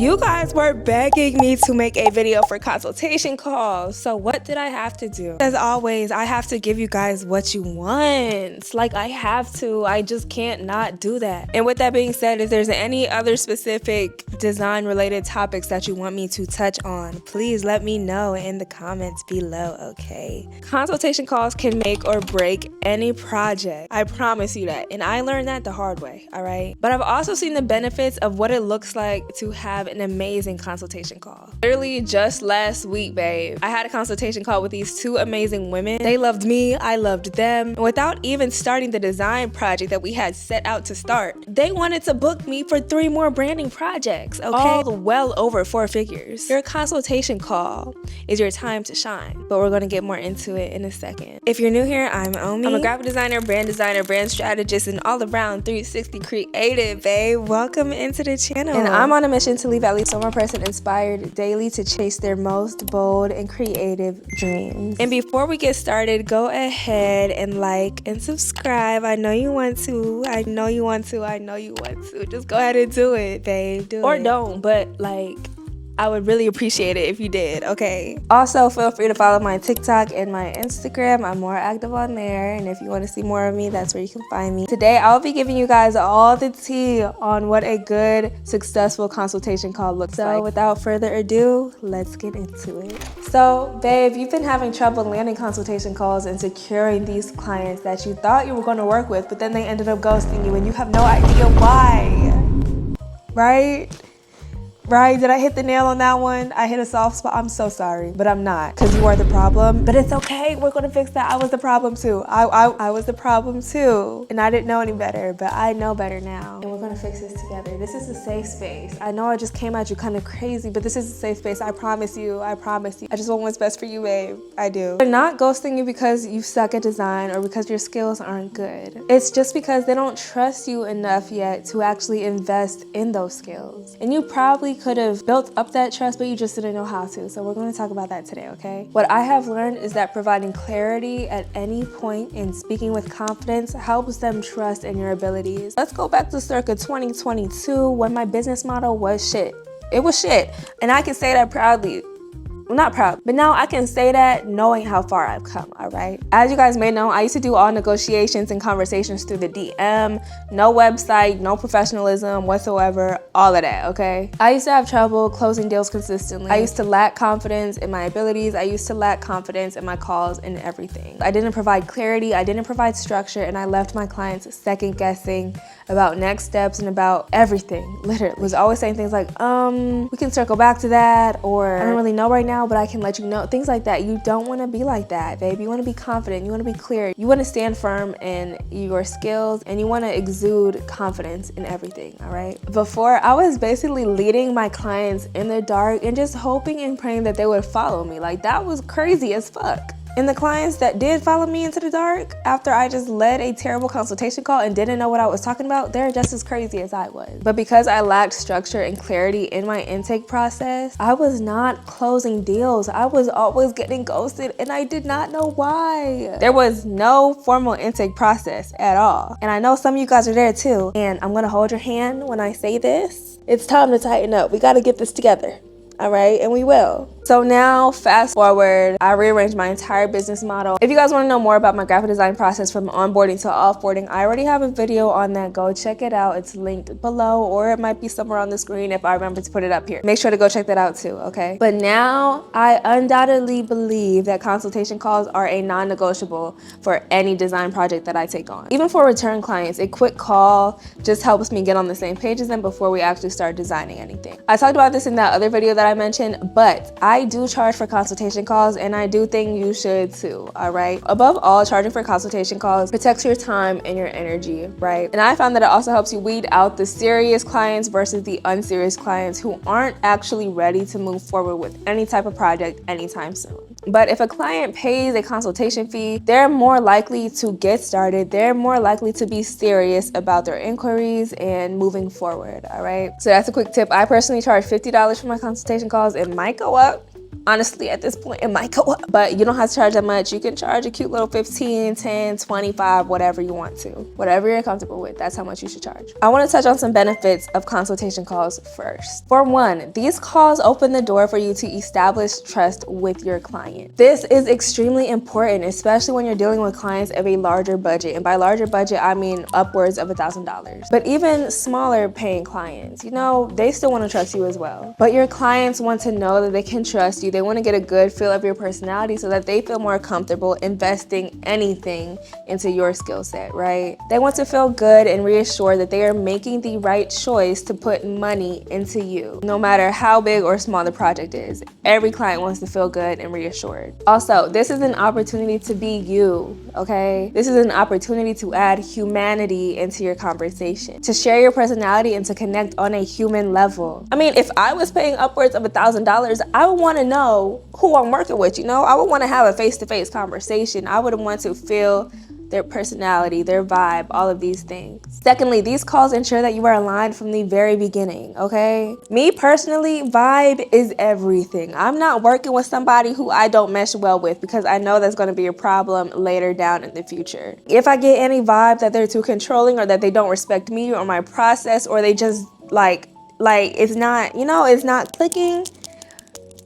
You guys were begging me to make a video for consultation calls. So what did I have to do? As always, I have to give you guys what you want. Like, I have to. I just can't not do that. And with that being said, if there's any other specific design related topics that you want me to touch on, please let me know in the comments below, okay? Consultation calls can make or break any project. I promise you that. And I learned that the hard way, all right? But I've also seen the benefits of what it looks like to have an amazing consultation call. Literally just last week, babe, I had a consultation call with these two amazing women. They loved me, I loved them. And without even starting the design project that we had set out to start, they wanted to book me for 3 more branding projects, okay? All well over 4 figures. Your consultation call is your time to shine, but we're gonna get more into it in a second. If you're new here, I'm Omi. I'm a graphic designer, brand strategist, and all around 360 creative, babe. Welcome into the channel. And I'm on a mission to leave at least one more person inspired daily to chase their most bold and creative dreams. And before we get started, go ahead and like and subscribe. I know you want to. I know you want to. I know you want to. Just go ahead and do it, babe. Do it. Or don't, but like, I would really appreciate it if you did, okay? Also, feel free to follow my TikTok and my Instagram. I'm more active on there, and if you want to see more of me, that's where you can find me. Today, I'll be giving you guys all the tea on what a good, successful consultation call looks like. So without further ado, let's get into it. So, babe, you've been having trouble landing consultation calls and securing these clients that you thought you were going to work with, but then they ended up ghosting you, and you have no idea why, right? Right? Did I hit the nail on that one? I hit a soft spot. I'm so sorry, but I'm not, because you are the problem. But it's okay. We're going to fix that. I was the problem too. I was the problem too. And I didn't know any better, but I know better now. And we're going to fix this together. This is a safe space. I know I just came at you kind of crazy, but this is a safe space. I promise you. I promise you. I just want what's best for you, babe. I do. They're not ghosting you because you suck at design or because your skills aren't good. It's just because they don't trust you enough yet to actually invest in those skills. And you probably could have built up that trust, but you just didn't know how to. So we're going to talk about that today, okay? What I have learned is that providing clarity at any point and speaking with confidence helps them trust in your abilities. Let's go back to circa 2022 when my business model was shit. It was shit. And I can say that proudly. Well, not proud, but now I can say that knowing how far I've come, all right? As you guys may know, I used to do all negotiations and conversations through the DM, no website, no professionalism whatsoever, all of that, okay? I used to have trouble closing deals consistently. I used to lack confidence in my abilities. I used to lack confidence in my calls and everything. I didn't provide clarity, I didn't provide structure, and I left my clients second guessing about next steps and about everything, literally. I was always saying things like, we can circle back to that, or I don't really know right now, but I can let you know, things like that. You don't want to be like that, babe. You want to be confident, you want to be clear, you want to stand firm in your skills, and you want to exude confidence in everything, all right? Before, I was basically leading my clients in the dark and just hoping and praying that they would follow me. Like, that was crazy as fuck. And the clients that did follow me into the dark after I just led a terrible consultation call and didn't know what I was talking about, they're just as crazy as I was. But because I lacked structure and clarity in my intake process, I was not closing deals. I was always getting ghosted and I did not know why. There was no formal intake process at all. And I know some of you guys are there too. And I'm gonna hold your hand when I say this. It's time to tighten up. We gotta get this together. All right, and we will. So now, fast forward, I rearranged my entire business model. If you guys want to know more about my graphic design process from onboarding to offboarding, I already have a video on that. Go check it out. It's linked below, or it might be somewhere on the screen if I remember to put it up here. Make sure to go check that out too, okay? But now, I undoubtedly believe that consultation calls are a non-negotiable for any design project that I take on. Even for return clients, a quick call just helps me get on the same page as them before we actually start designing anything. I talked about this in that other video that I mentioned, but I do charge for consultation calls, and I do think you should too, all right? Above all, charging for consultation calls protects your time and your energy, right? And I found that it also helps you weed out the serious clients versus the unserious clients who aren't actually ready to move forward with any type of project anytime soon. But if a client pays a consultation fee, they're more likely to get started. They're more likely to be serious about their inquiries and moving forward, all right? So that's a quick tip. I personally charge $50 for my consultation calls. It might go up. Honestly, at this point, it might go up, but you don't have to charge that much. You can charge a cute little 15, 10, 25, whatever you want to. Whatever you're comfortable with, that's how much you should charge. I want to touch on some benefits of consultation calls first. For one, these calls open the door for you to establish trust with your client. This is extremely important, especially when you're dealing with clients of a larger budget. And by larger budget, I mean upwards of $1,000. But even smaller paying clients, they still want to trust you as well. But your clients want to know that they can trust you. They want to get a good feel of your personality so that they feel more comfortable investing anything into your skill set, right? They want to feel good and reassured that they are making the right choice to put money into you, no matter how big or small the project is. Every client wants to feel good and reassured. Also, this is an opportunity to be you, okay? This is an opportunity to add humanity into your conversation, to share your personality and to connect on a human level. I mean, if I was paying upwards of $1,000, I would want to know who I'm working with, I would want to have a face-to-face conversation. I would want to feel their personality, their vibe, all of these things. Secondly, these calls ensure that you are aligned from the very beginning, okay? Me personally, vibe is everything. I'm not working with somebody who I don't mesh well with because I know that's gonna be a problem later down in the future. If I get any vibe that they're too controlling or that they don't respect me or my process or they just like it's not, it's not clicking,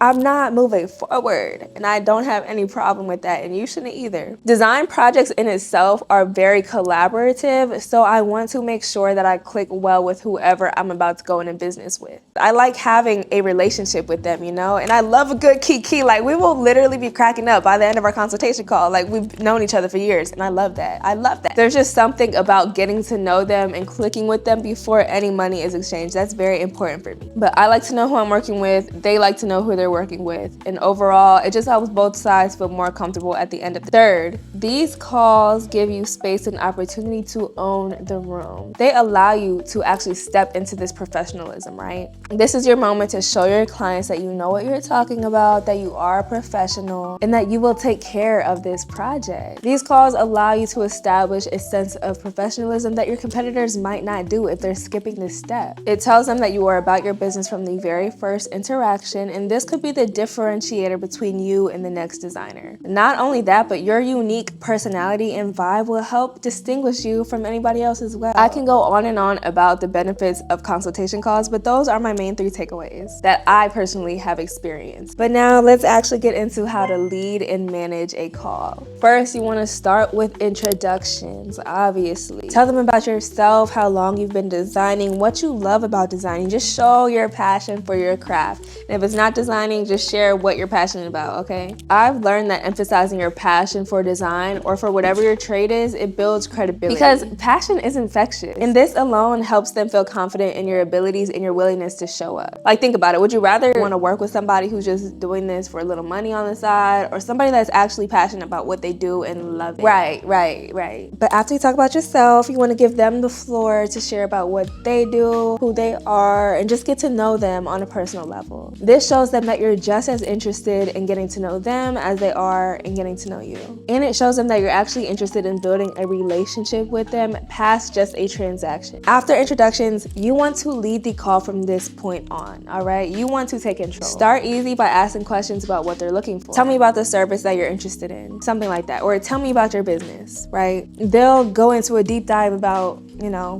I'm not moving forward, and I don't have any problem with that, and you shouldn't either. Design projects in itself are very collaborative, so I want to make sure that I click well with whoever I'm about to go into business with. I like having a relationship with them, and I love a good kiki. Like, we will literally be cracking up by the end of our consultation call. Like, we've known each other for years, and I love that. I love that. There's just something about getting to know them and clicking with them before any money is exchanged. That's very important for me. But I like to know who I'm working with. They like to know who they're working with, and overall it just helps both sides feel more comfortable at the end of the third. These calls give you space and opportunity to own the room. They allow you to actually step into this professionalism, right? This is your moment to show your clients that you know what you're talking about, that you are a professional, and that you will take care of this project. These calls allow you to establish a sense of professionalism that your competitors might not do if they're skipping this step. It tells them that you are about your business from the very first interaction, and this could be the differentiator between you and the next designer. Not only that, but your unique personality and vibe will help distinguish you from anybody else as well. I can go on and on about the benefits of consultation calls, but those are my main 3 takeaways that I personally have experienced. But now let's actually get into how to lead and manage a call. First, you want to start with introductions, obviously. Tell them about yourself, how long you've been designing, what you love about designing. Just show your passion for your craft. And if it's not designing, just share what you're passionate about, okay? I've learned that emphasizing your passion for design or for whatever your trade is, it builds credibility. Because passion is infectious. And this alone helps them feel confident in your abilities and your willingness to show up. Like, think about it. Would you rather want to work with somebody who's just doing this for a little money on the side, or somebody that's actually passionate about what they do and love it? Right. But after you talk about yourself, you want to give them the floor to share about what they do, who they are, and just get to know them on a personal level. This shows them that you're just as interested in getting to know them as they are in getting to know you. And it shows them that you're actually interested in building a relationship with them past just a transaction. After introductions, you want to lead the call from this point on, all right? You want to take control. Start easy by asking questions about what they're looking for. Tell me about the service that you're interested in, something like that. Or tell me about your business, right? They'll go into a deep dive about,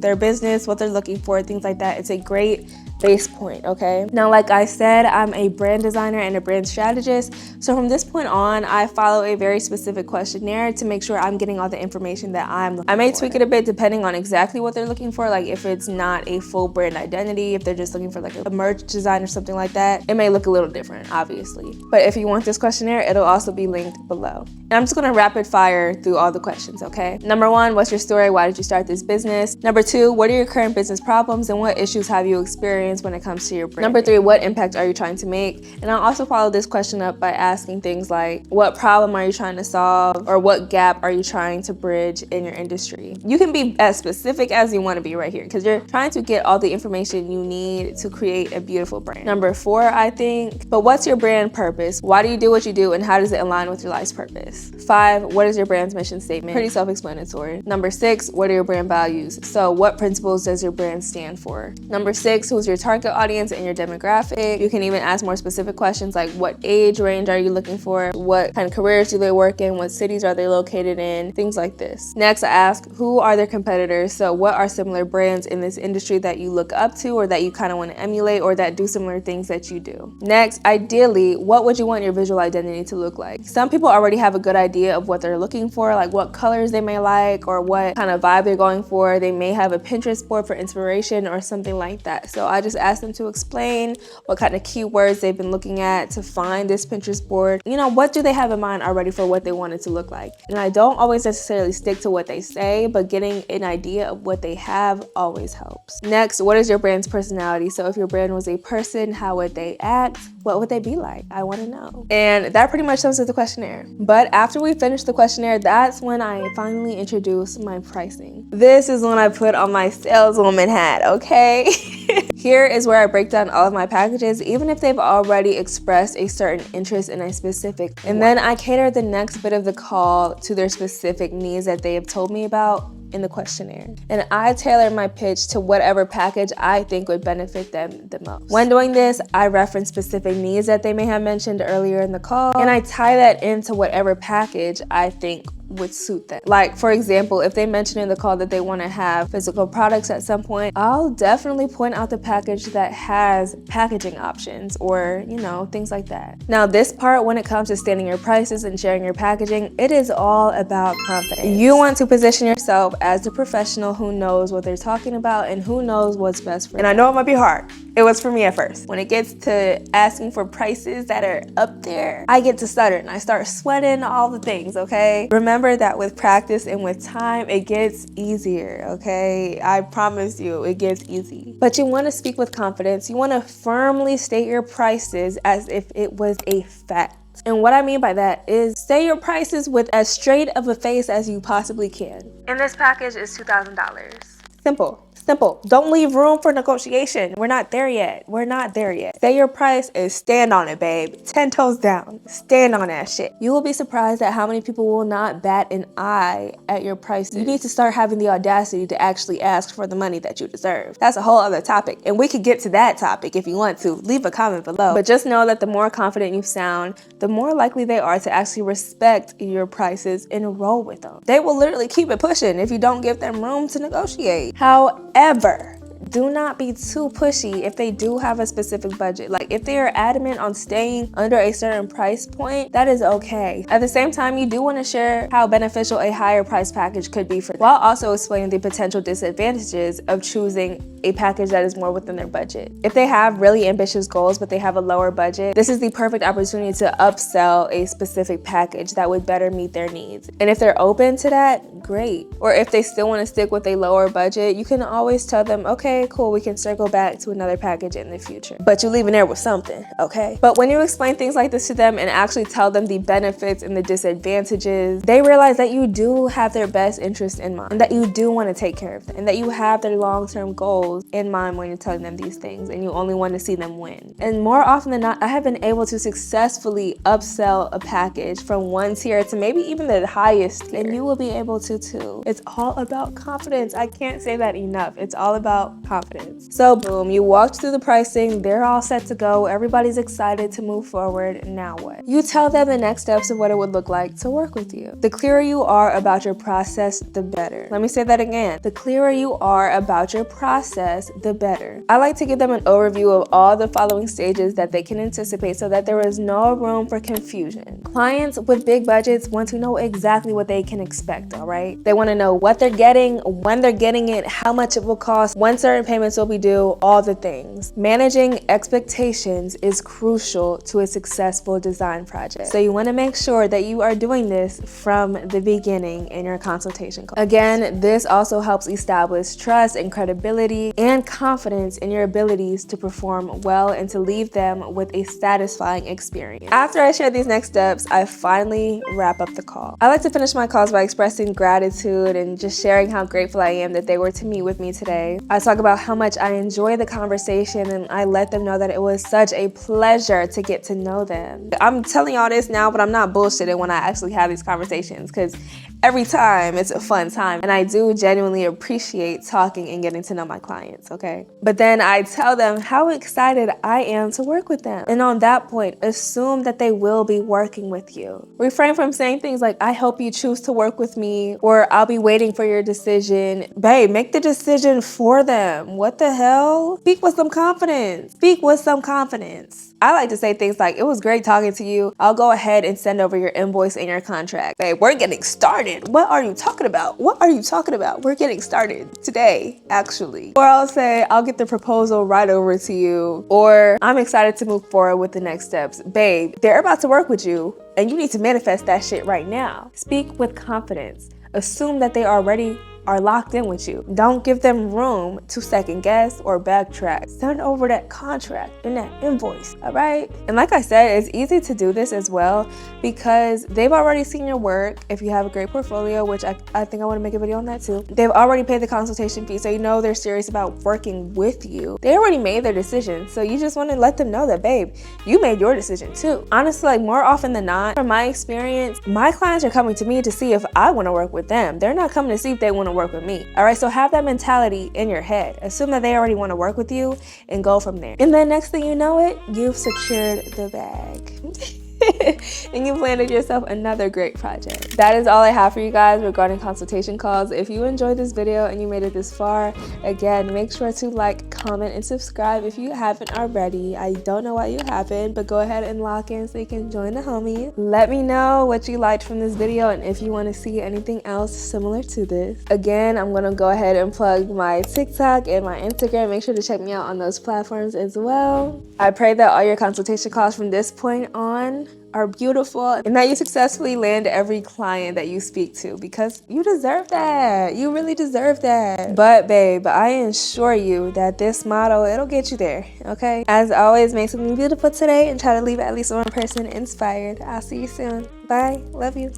their business, what they're looking for, things like that. It's a great base point, okay? Now, like I said, I'm a brand designer and a brand strategist. So from this point on, I follow a very specific questionnaire to make sure I'm getting all the information that I'm looking for. I may tweak it a bit depending on exactly what they're looking for. Like, if it's not a full brand identity, if they're just looking for like a merch design or something like that, it may look a little different, obviously. But if you want this questionnaire, it'll also be linked below. And I'm just gonna rapid fire through all the questions, okay? Number 1, what's your story? Why did you start this business? Number 2, what are your current business problems and what issues have you experienced when it comes to your brand? Number 3, what impact are you trying to make? And I'll also follow this question up by asking things like, what problem are you trying to solve? Or what gap are you trying to bridge in your industry? You can be as specific as you want to be right here, because you're trying to get all the information you need to create a beautiful brand. Number 4, I think, but what's your brand purpose? Why do you do what you do and how does it align with your life's purpose? 5, what is your brand's mission statement? Pretty self-explanatory. Number 6, what are your brand values? So what principles does your brand stand for? Number 6, who's your target audience and your demographic. You can even ask more specific questions like what age range are you looking for? What kind of careers do they work in? What cities are they located in? Things like this. Next, I ask who are their competitors? So what are similar brands in this industry that you look up to or that you kind of want to emulate or that do similar things that you do? Next, ideally, what would you want your visual identity to look like? Some people already have a good idea of what they're looking for, like what colors they may like or what kind of vibe they're going for. They may have a Pinterest board for inspiration or something like that. So I just ask them to explain what kind of keywords they've been looking at to find this Pinterest board. You know, what do they have in mind already for what they want it to look like? And I don't always necessarily stick to what they say, but getting an idea of what they have always helps. Next, what is your brand's personality? So if your brand was a person, how would they act? What would they be like? I want to know. And that pretty much sums up the questionnaire. But after we finish the questionnaire, that's when I finally introduce my pricing. This is when I put on my saleswoman hat, okay? Here is where I break down all of my packages, even if they've already expressed a certain interest in a specific. And then I cater the next bit of the call to their specific needs that they have told me about in the questionnaire. And I tailor my pitch to whatever package I think would benefit them the most. When doing this, I reference specific needs that they may have mentioned earlier in the call, and I tie that into whatever package I think would suit them. Like, for example, if they mention in the call that they want to have physical products at some point, I'll definitely point out the package that has packaging options or, you know, things like that. Now, this part, when it comes to stating your prices and sharing your packaging, it is all about confidence. You want to position yourself as the professional who knows what they're talking about and who knows what's best for them. And I know it might be hard. It was for me at first. When it gets to asking for prices that are up there, I get to stutter and I start sweating all the things, okay? Remember that with practice and with time, it gets easier, okay? I promise you, it gets easy. But you want to speak with confidence. You want to firmly state your prices as if it was a fact. And what I mean by that is say your prices with as straight of a face as you possibly can. And this package is $2,000. Simple. Simple. Don't leave room for negotiation. We're not there yet. We're not there yet. Say your price and stand on it, babe. 10 toes down. Stand on that shit. You will be surprised at how many people will not bat an eye at your prices. You need to start having the audacity to actually ask for the money that you deserve. That's a whole other topic. And we could get to that topic if you want to. Leave a comment below. But just know that the more confident you sound, the more likely they are to actually respect your prices and roll with them. They will literally keep it pushing if you don't give them room to negotiate. However, do not be too pushy if they do have a specific budget. Like if they are adamant on staying under a certain price point, that is okay. At the same time, you do want to share how beneficial a higher price package could be for them, while also explaining the potential disadvantages of choosing a package that is more within their budget. If they have really ambitious goals, but they have a lower budget, this is the perfect opportunity to upsell a specific package that would better meet their needs. And if they're open to that, great. Or if they still want to stick with a lower budget, you can always tell them, okay, cool, we can circle back to another package in the future. But you're leaving there with something, okay? But when you explain things like this to them and actually tell them the benefits and the disadvantages, they realize that you do have their best interest in mind, and that you do want to take care of them, and that you have their long-term goals in mind when you're telling them these things, and you only want to see them win. And more often than not, I have been able to successfully upsell a package from one tier to maybe even the highest tier, and you will be able to too. It's all about confidence. I can't say that enough. It's all about confidence. So boom, you walked through the pricing, they're all set to go, everybody's excited to move forward. Now what? You tell them the next steps of what it would look like to work with you. The clearer you are about your process, the better. Let me say that again. The clearer you are about your process, the better. I like to give them an overview of all the following stages that they can anticipate so that there is no room for confusion. Clients with big budgets want to know exactly what they can expect, all right? They want to know what they're getting, when they're getting it, how much it will cost, when certain payments will be due, all the things. Managing expectations is crucial to a successful design project. So you want to make sure that you are doing this from the beginning in your consultation call. Again, this also helps establish trust and credibility and confidence in your abilities to perform well and to leave them with a satisfying experience. After I share these next steps, I finally wrap up the call. I like to finish my calls by expressing gratitude and just sharing how grateful I am that they were to meet with me today. I talk about how much I enjoy the conversation, and I let them know that it was such a pleasure to get to know them. I'm telling y'all this now, but I'm not bullshitting when I actually have these conversations, because every time it's a fun time. And I do genuinely appreciate talking and getting to know my clients, okay? But then I tell them how excited I am to work with them. And on that point, assume that they will be working with you. Refrain from saying things like, I hope you choose to work with me, or I'll be waiting for your decision. Babe, make the decision for them. What the hell? Speak with some confidence. Speak with some confidence. I like to say things like, it was great talking to you. I'll go ahead and send over your invoice and your contract. Babe, we're getting started. What are you talking about? What are you talking about? We're getting started today, actually. Or I'll say, I'll get the proposal right over to you. Or I'm excited to move forward with the next steps. Babe, they're about to work with you and you need to manifest that shit right now. Speak with confidence. Assume that they already are locked in with you. Don't give them room to second guess or backtrack. Send over that contract and that invoice, all right? And like I said, it's easy to do this as well because they've already seen your work. If you have a great portfolio, which I think I want to make a video on that too. They've already paid the consultation fee, so you know they're serious about working with you. They already made their decision, so you just want to let them know that, babe, you made your decision too. Honestly, like more often than not, from my experience, my clients are coming to me to see if I want to work with them. They're not coming to see if they want to work with me. All right, so have that mentality in your head. Assume that they already want to work with you and go from there. And then next thing you know it, you've secured the bag. And you've landed yourself another great project. That is all I have for you guys regarding consultation calls. If you enjoyed this video and you made it this far, again, make sure to like, comment, and subscribe if you haven't already. I don't know why you haven't, but go ahead and lock in so you can join the homies. Let me know what you liked from this video and if you want to see anything else similar to this. Again, I'm going to go ahead and plug my TikTok and my Instagram. Make sure to check me out on those platforms as well. I pray that all your consultation calls from this point on are beautiful and that you successfully land every client that you speak to because you deserve that. You really deserve that. But babe, I assure you that this model, it'll get you there, okay? As always, make something beautiful today and try to leave at least one person inspired. I'll see you soon. Bye. Love you.